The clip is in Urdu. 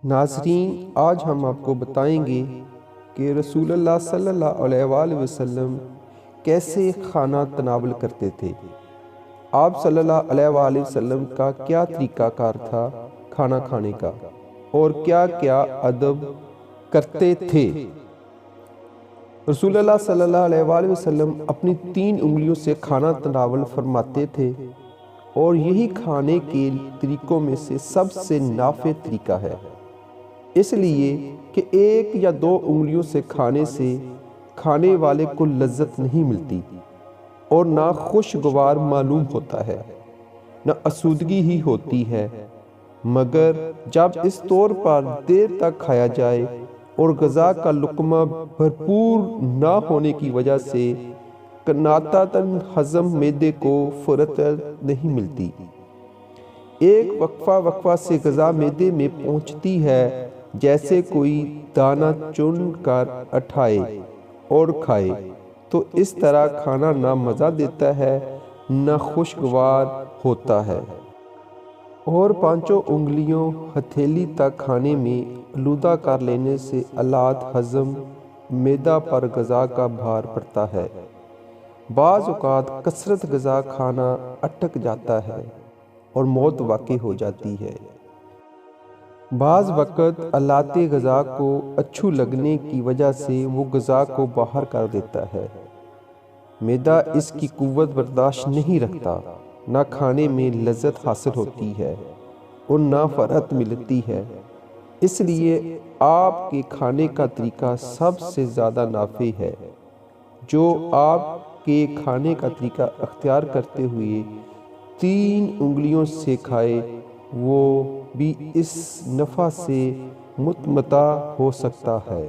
ناظرین، آج ہم آپ کو بتائیں گے کہ رسول اللہ صلی اللہ علیہ وآلہ وسلم کیسے کھانا تناول کرتے تھے۔ آپ صلی اللہ علیہ وآلہ وسلم کا کیا طریقہ کار تھا کھانا کھانے کا، اور کیا کیا ادب کرتے تھے۔ رسول اللہ صلی اللہ علیہ وآلہ وسلم اپنی 3 انگلیوں سے کھانا تناول فرماتے تھے، اور یہی کھانے کے طریقوں میں سے سب سے نافع طریقہ ہے، اس لیے کہ 1 یا 2 انگلیوں سے کھانے سے کھانے والے کو لذت نہیں ملتی، اور نہ خوشگوار معلوم ہوتا ہے، نہ آسودگی ہی ہوتی ہے، مگر جب اس طور پر دیر تک کھایا جائے اور غذا کا لقمہ بھرپور نہ ہونے کی وجہ سے قناعتاً ہضم معدے کو فرصت نہیں ملتی۔ ایک وقفہ سے غذا معدے میں پہنچتی ہے، جیسے کوئی دانہ چن کر اٹھائے اور کھائے، تو اس طرح کھانا نہ مزہ دیتا ہے نہ خوشگوار ہوتا ہے۔ اور 5 انگلیوں ہتھیلی تک کھانے میں آلودہ کر لینے سے آلات ہضم معدہ پر غذا کا بھار پڑتا ہے۔ بعض اوقات کثرت غذا کھانا اٹک جاتا ہے اور موت واقع ہو جاتی ہے۔ بعض وقت آلات غذا کو اچھو لگنے کی وجہ سے وہ غذا کو باہر کر دیتا ہے۔ معدہ اس کی قوت برداشت نہیں رکھتا، نہ کھانے میں لذت حاصل ہوتی ہے اور نہ فرحت ملتی ہے۔ اس لیے آپ کے کھانے کا طریقہ سب سے زیادہ نافع ہے۔ جو آپ کے کھانے کا طریقہ اختیار کرتے ہوئے 3 انگلیوں سے کھائے، وہ بھی اس نفع سے متمتع ہو سکتا ہے۔